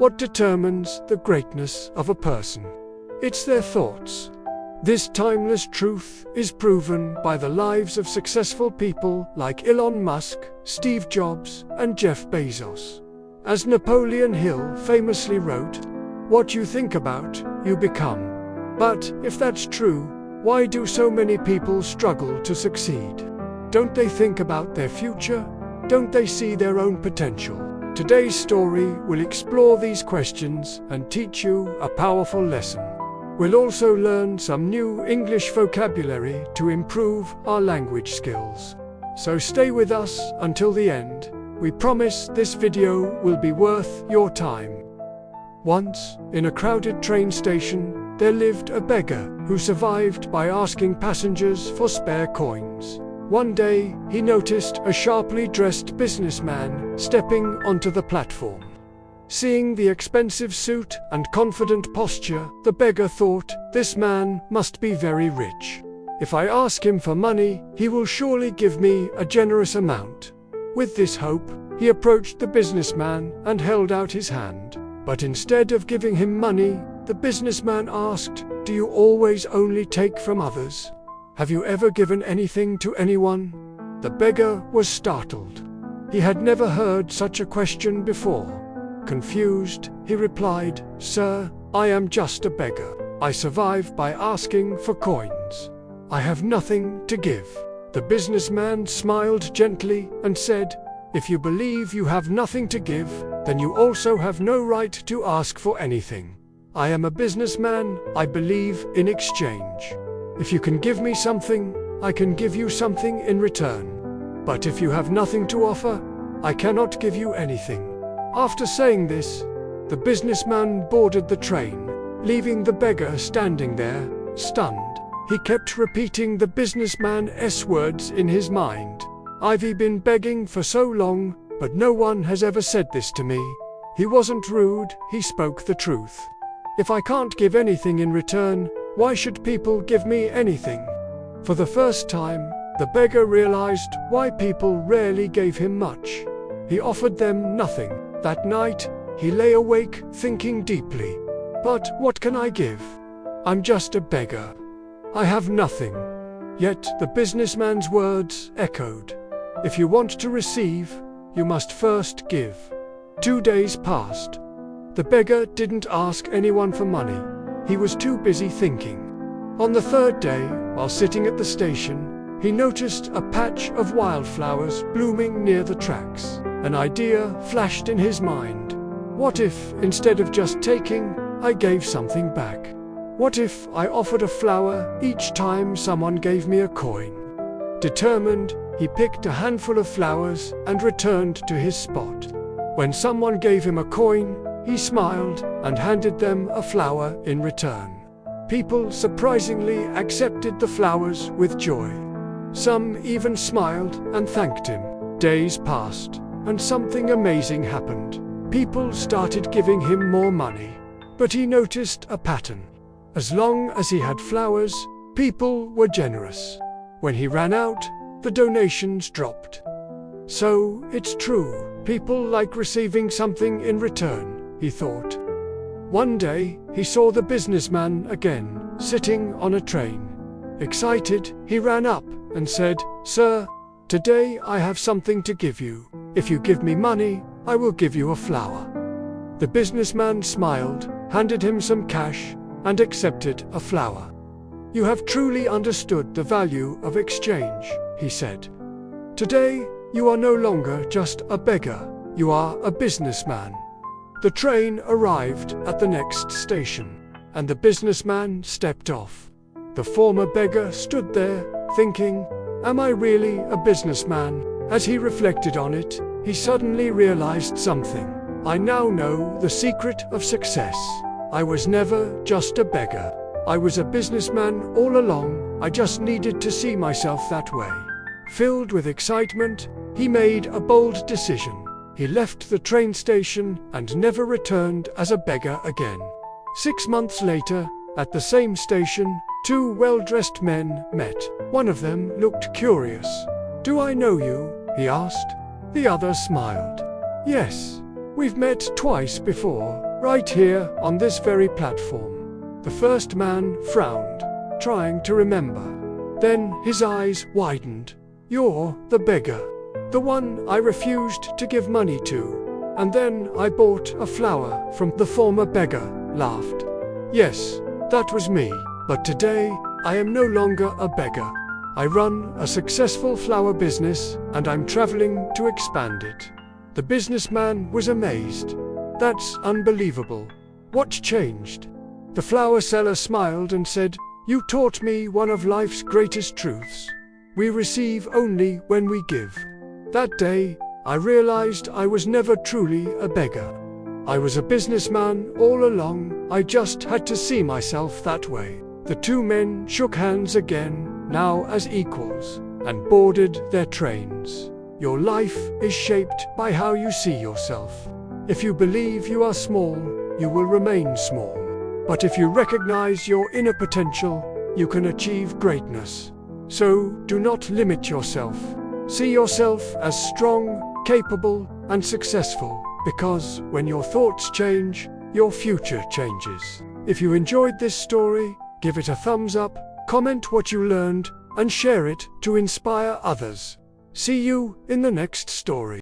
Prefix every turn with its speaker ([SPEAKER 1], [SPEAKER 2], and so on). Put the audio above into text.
[SPEAKER 1] What determines the greatness of a person? It's their thoughts. This timeless truth is proven by the lives of successful people like Elon Musk, Steve Jobs, and Jeff Bezos. As Napoleon Hill famously wrote, "What you think about, you become." But if that's true, why do so many people struggle to succeed? Don't they think about their future? Don't they see their own potential? Today's story will explore these questions and teach you a powerful lesson. We'll also learn some new English vocabulary to improve our language skills. So stay with us until the end. We promise this video will be worth your time. Once, in a crowded train station, there lived a beggar who survived by asking passengers for spare coins. One day, he noticed a sharply dressed businessman stepping onto the platform. Seeing the expensive suit and confident posture, the beggar thought, "This man must be very rich. If I ask him for money, he will surely give me a generous amount." With this hope, he approached the businessman and held out his hand. But instead of giving him money, the businessman asked, "Do you always only take from others? Have you ever given anything to anyone?" The beggar was startled. He had never heard such a question before. Confused, he replied, "Sir, I am just a beggar. I survive by asking for coins. I have nothing to give." The businessman smiled gently and said, "If you believe you have nothing to give, then you also have no right to ask for anything. I am a businessman, I believe in exchange. If you can give me something, I can give you something in return. But if you have nothing to offer, I cannot give you anything." After saying this, the businessman boarded the train, leaving the beggar standing there, stunned. He kept repeating the businessman's words in his mind. "I've been begging for so long, but no one has ever said this to me." He wasn't rude, he spoke the truth. If I can't give anything in return, why should people give me anything? For the first time, the beggar realized why people rarely gave him much. He offered them nothing. That night, he lay awake thinking deeply. "But what can I give? I'm just a beggar. I have nothing." Yet the businessman's words echoed. "If you want to receive, you must first give." 2 days passed. The beggar didn't ask anyone for money. He was too busy thinking. On the third day, while sitting at the station, he noticed a patch of wildflowers blooming near the tracks. An idea flashed in his mind. What if, instead of just taking, I gave something back? What if I offered a flower each time someone gave me a coin? Determined, he picked a handful of flowers and returned to his spot. When someone gave him a coin, he smiled and handed them a flower in return. People surprisingly accepted the flowers with joy. Some even smiled and thanked him. Days passed, and something amazing happened. People started giving him more money. But he noticed a pattern. As long as he had flowers, people were generous. When he ran out, the donations dropped. So, it's true, people like receiving something in return, he thought. One day, he saw the businessman again, sitting on a train. Excited, he ran up and said, "Sir, today I have something to give you. If you give me money, I will give you a flower." The businessman smiled, handed him some cash, and accepted a flower. "You have truly understood the value of exchange," he said. "Today, you are no longer just a beggar, you are a businessman." The train arrived at the next station, and the businessman stepped off. The former beggar stood there, thinking, "Am I really a businessman?" As he reflected on it, he suddenly realized something. "I now know the secret of success. I was never just a beggar. I was a businessman all along, I just needed to see myself that way." Filled with excitement, he made a bold decision. He left the train station and never returned as a beggar again. 6 months later, at the same station, 2 well-dressed men met. One of them looked curious. "Do I know you?" he asked. The other smiled. "Yes, we've met twice before, right here on this very platform. The first man frowned, trying to remember. Then his eyes widened. You're the beggar. The one I refused to give money to. And then I bought a flower from the former beggar, laughed. Yes, that was me. But today, I am no longer a beggar. I run a successful flower business, and I'm traveling to expand it. The businessman was amazed. That's unbelievable. What's changed? The flower seller smiled and said, You taught me one of life's greatest truths. We receive only when we give. That day, I realized I was never truly a beggar. I was a businessman all along, I just had to see myself that way. The two men shook hands again, now as equals, and boarded their trains. Your life is shaped by how you see yourself. If you believe you are small, you will remain small. But if you recognize your inner potential, you can achieve greatness. So do not limit yourself. See yourself as strong, capable, and successful, because when your thoughts change, your future changes. If you enjoyed this story, give it a thumbs up, comment what you learned, and share it to inspire others. See you in the next story.